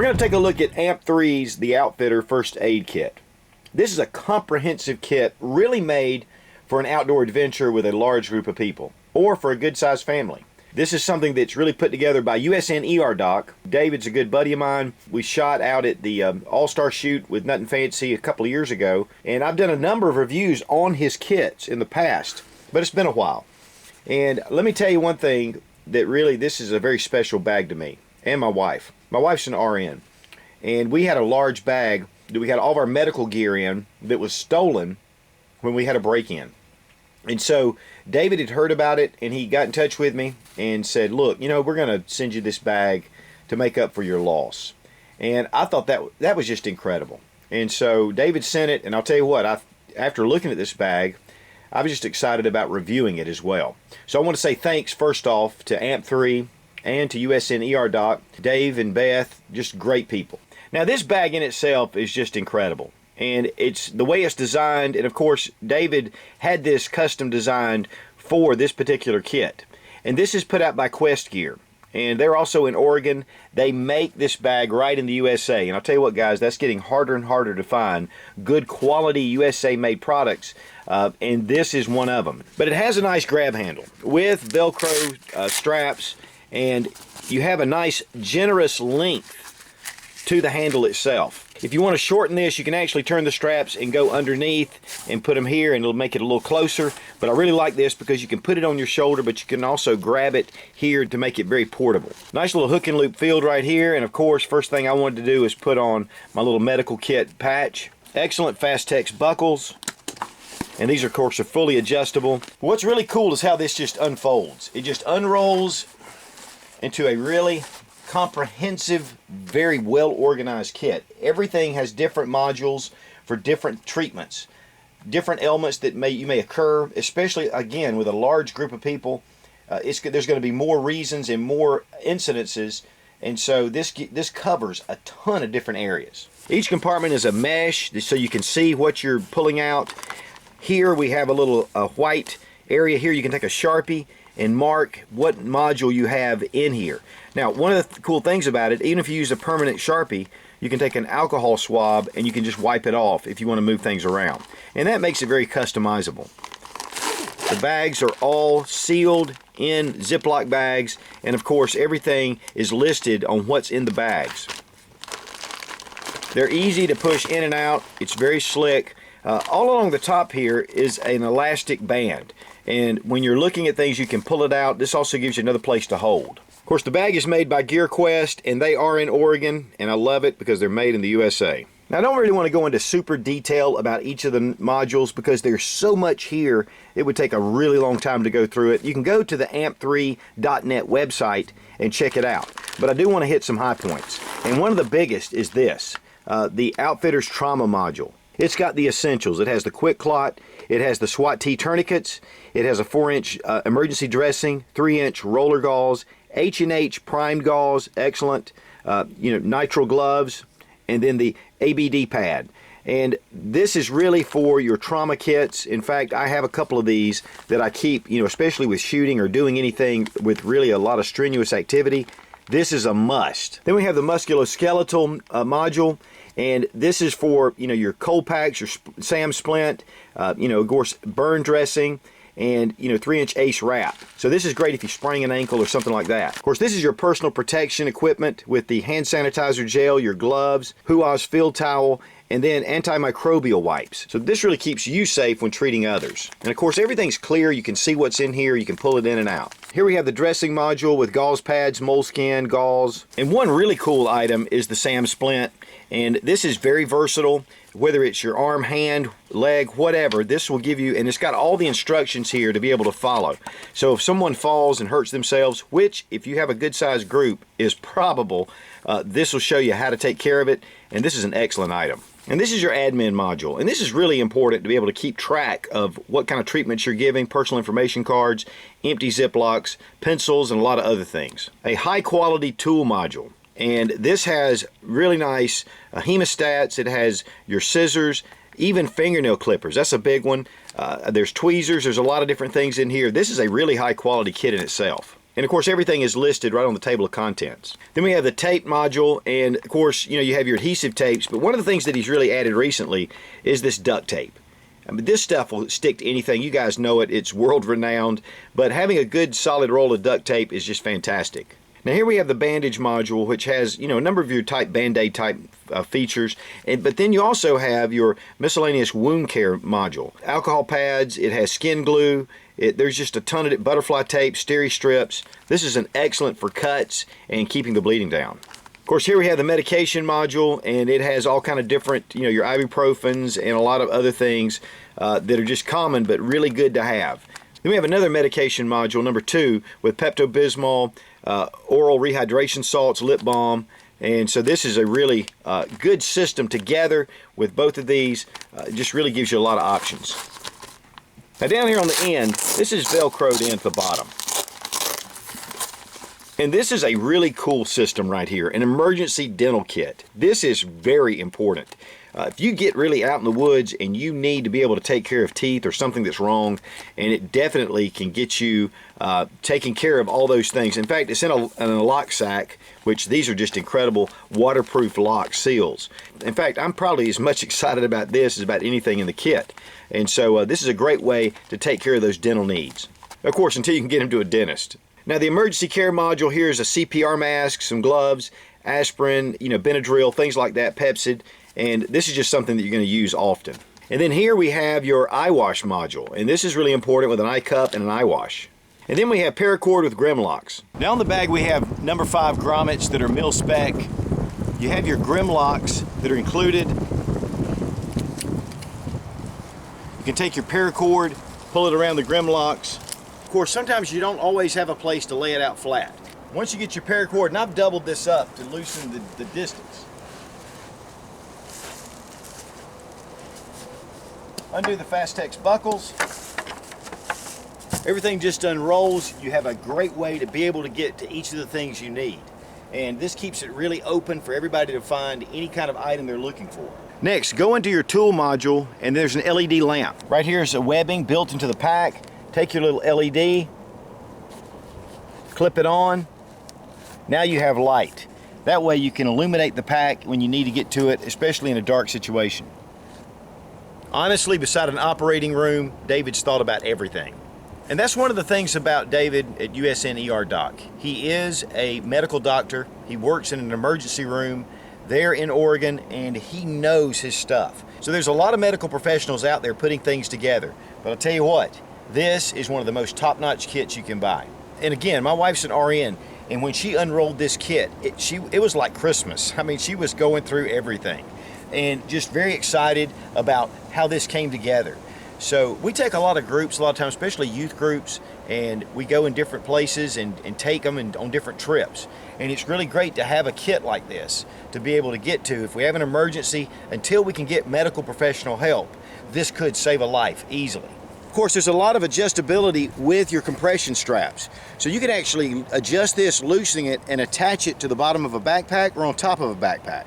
going to take a look at AMP3's The Outfitter First Aid Kit. This is a comprehensive kit really made for an outdoor adventure with a large group of people, or for a good-sized family. This is something that's really put together by UNSERDOC. David's a good buddy of mine. We shot out at the All-Star Shoot with Nothing Fancy a couple of years ago, and I've done a number of reviews on his kits in the past, but it's been a while. And let me tell you one thing, that really this is a very special bag to me and my wife. My wife's an RN, and we had a large bag that we had all of our medical gear in that was stolen when we had a break-in. And so David had heard about it, and he got in touch with me and said, look, you know, we're going to send you this bag to make up for your loss. And I thought that was just incredible. And so David sent it, and I'll tell you what, after looking at this bag, I was just excited about reviewing it as well. So I want to say thanks first off to AMP3 and to UNSERDOC, Dave and Beth, just great people. Now this bag in itself is just incredible. And it's the way it's designed, and of course David had this custom designed for this particular kit. And this is put out by Quest Gear, and they're also in Oregon. They make this bag right in the USA, and I'll tell you what guys, that's getting harder and harder to find good quality USA made products, and this is one of them. But it has a nice grab handle with Velcro straps, and you have a nice generous length to the handle itself. If you want to shorten this, you can actually turn the straps and go underneath and put them here, and it'll make it a little closer. But I really like this because you can put it on your shoulder, but you can also grab it here to make it very portable. Nice little hook and loop field right here. And of course, first thing I wanted to do is put on my little medical kit patch. Excellent Fastex buckles. And these, of course, are fully adjustable. What's really cool is how this just unfolds. It just unrolls into a really comprehensive, very well organized kit. Everything has different modules for different treatments, different ailments that you may occur, especially again with a large group of people. There's going to be more reasons and more incidences, and so this covers a ton of different areas. Each compartment is a mesh so you can see what you're pulling out. Here we have a little white area here. You can take a Sharpie and mark what module you have in here. Now, one of the cool things about it, even if you use a permanent Sharpie, you can take an alcohol swab and you can just wipe it off if you want to move things around. And that makes it very customizable. The bags are all sealed in Ziploc bags, and of course everything is listed on what's in the bags. They're easy to push in and out. It's very slick. All along the top here is an elastic band, and when you're looking at things you can pull it out. This also gives you another place to hold. Of course, the bag is made by GearQuest, and they are in Oregon, and I love it because they're made in the USA. Now, I don't really want to go into super detail about each of the modules because there's so much here, it would take a really long time to go through it. You can go to the amp3.net website and check it out, but I do want to hit some high points. And one of the biggest is this, the Outfitter's Trauma Module. It's got the essentials. It has the quick clot, it has the SWAT T tourniquets, it has a 4-inch emergency dressing, 3-inch roller gauze, H&H primed gauze, excellent, nitrile gloves, and then the ABD pad. And this is really for your trauma kits. In fact, I have a couple of these that I keep, especially with shooting or doing anything with really a lot of strenuous activity. This is a must. Then we have the musculoskeletal module, and this is for your cold packs, your SAM splint, of course burn dressing, and 3-inch ace wrap. So this is great if you sprain an ankle or something like that. Of course, this is your personal protection equipment with the hand sanitizer gel, your gloves, Huaz field towel, and then antimicrobial wipes. So this really keeps you safe when treating others. And of course, everything's clear. You can see what's in here. You can pull it in and out. Here we have the dressing module with gauze pads, moleskin, gauze. And one really cool item is the SAM splint. And this is very versatile. Whether it's your arm, hand, leg, whatever, this will give you, and it's got all the instructions here to be able to follow. So if someone falls and hurts themselves, which if you have a good sized group is probable, this will show you how to take care of it, and this is an excellent item. And this is your admin module, and this is really important to be able to keep track of what kind of treatments you're giving, personal information cards, empty Ziplocs, pencils, and a lot of other things. A high quality tool module. And this has really nice hemostats. It has your scissors, even fingernail clippers. That's a big one. There's tweezers. There's a lot of different things in here. This is a really high quality kit in itself. And of course, everything is listed right on the table of contents. Then we have the tape module, and of course, you have your adhesive tapes, but one of the things that he's really added recently is this duct tape. I mean, this stuff will stick to anything. You guys know it. It's world renowned, but having a good solid roll of duct tape is just fantastic. Now here we have the bandage module, which has, a number of your type Band-Aid type features, but then you also have your miscellaneous wound care module. Alcohol pads, it has skin glue, there's just a ton of it, butterfly tape, steri strips. This is an excellent for cuts and keeping the bleeding down. Of course, here we have the medication module, and it has all kind of different, your ibuprofens and a lot of other things that are just common but really good to have. Then we have another medication module, number 2, with Pepto-Bismol, oral rehydration salts, lip balm, and so this is a really good system together with both of these. Just really gives you a lot of options. Now down here on the end, this is Velcroed in at the bottom. And this is a really cool system right here, an emergency dental kit. This is very important. If you get really out in the woods and you need to be able to take care of teeth or something that's wrong, and it definitely can get you taking care of all those things. In fact, it's in a lock sack, which these are just incredible waterproof lock seals. In fact, I'm probably as much excited about this as about anything in the kit. And so this is a great way to take care of those dental needs. Of course, until you can get them to a dentist. Now the emergency care module here is a CPR mask, some gloves, aspirin, Benadryl, things like that, Pepsid, and this is just something that you're going to use often. And then here we have your eye wash module, and this is really important with an eye cup and an eye wash. And then we have paracord with Grimlocks. Now on the bag we have number 5 grommets that are mil spec. You have your Grimlocks that are included. You can take your paracord, pull it around the Grimlocks. Of course, sometimes you don't always have a place to lay it out flat. Once you get your paracord, and I've doubled this up to loosen the distance. Undo the Fastex buckles. Everything just unrolls. You have a great way to be able to get to each of the things you need. And this keeps it really open for everybody to find any kind of item they're looking for. Next, go into your tool module, and there's an LED lamp. Right here is a webbing built into the pack. Take your little LED, clip it on. Now you have light. That way you can illuminate the pack when you need to get to it, especially in a dark situation. Honestly, beside an operating room, David's thought about everything. And that's one of the things about David at UNSERDOC. He is a medical doctor. He works in an emergency room there in Oregon, and he knows his stuff. So there's a lot of medical professionals out there putting things together. But I'll tell you what, this is one of the most top-notch kits you can buy. And again, my wife's an RN, and when she unrolled this kit, it was like Christmas. I mean, she was going through everything and just very excited about how this came together. So we take a lot of groups, a lot of times, especially youth groups, and we go in different places and take them on different trips. And it's really great to have a kit like this to be able to get to. If we have an emergency, until we can get medical professional help, this could save a life easily. Of course, there's a lot of adjustability with your compression straps. So you can actually adjust this, loosening it, and attach it to the bottom of a backpack or on top of a backpack.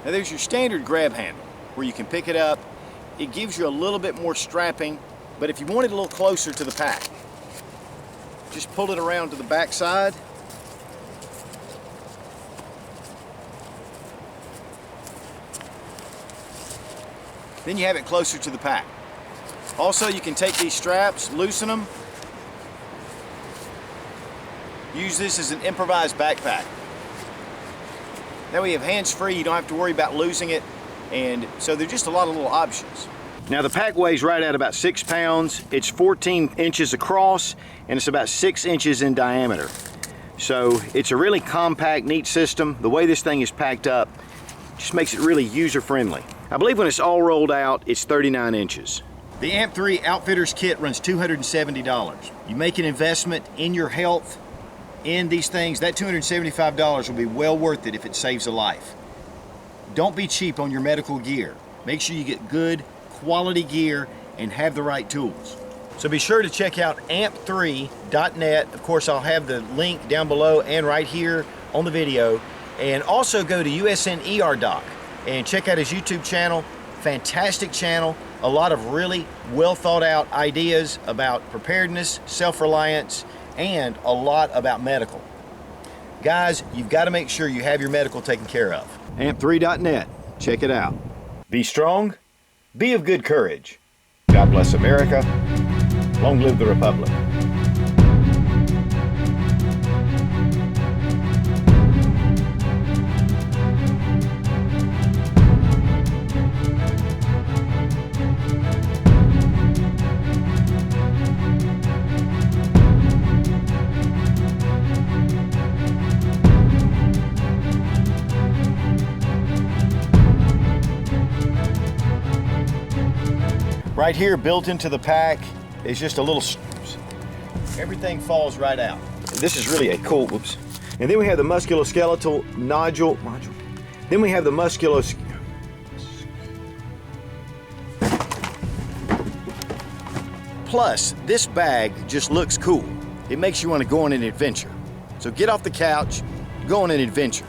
Now there's your standard grab handle where you can pick it up. It gives you a little bit more strapping, but if you want it a little closer to the pack, just pull it around to the back side. Then you have it closer to the pack. Also, you can take these straps, loosen them, use this as an improvised backpack. That way you have hands-free, you don't have to worry about losing it, and so there's just a lot of little options. Now the pack weighs right at about 6 pounds. It's 14 inches across, and it's about 6 inches in diameter. So it's a really compact, neat system. The way this thing is packed up just makes it really user-friendly. I believe when it's all rolled out, it's 39 inches. The AMP3 Outfitters Kit runs $270. You make an investment in your health, in these things, that $275 will be well worth it if it saves a life. Don't be cheap on your medical gear. Make sure you get good, quality gear and have the right tools. So be sure to check out amp3.net. Of course, I'll have the link down below and right here on the video. And also go to UNSERDOC and check out his YouTube channel. Fantastic channel. A lot of really well thought out ideas about preparedness, self-reliance, and a lot about medical. Guys, you've got to make sure you have your medical taken care of. AMP3.net. Check it out. Be strong. Be of good courage. God bless America. Long live the Republic. Right here, built into the pack, is just a little, everything falls right out. This is really a cool, whoops. And then we have the musculoskeletal nodule. Then we have the Plus, this bag just looks cool. It makes you want to go on an adventure. So get off the couch, go on an adventure.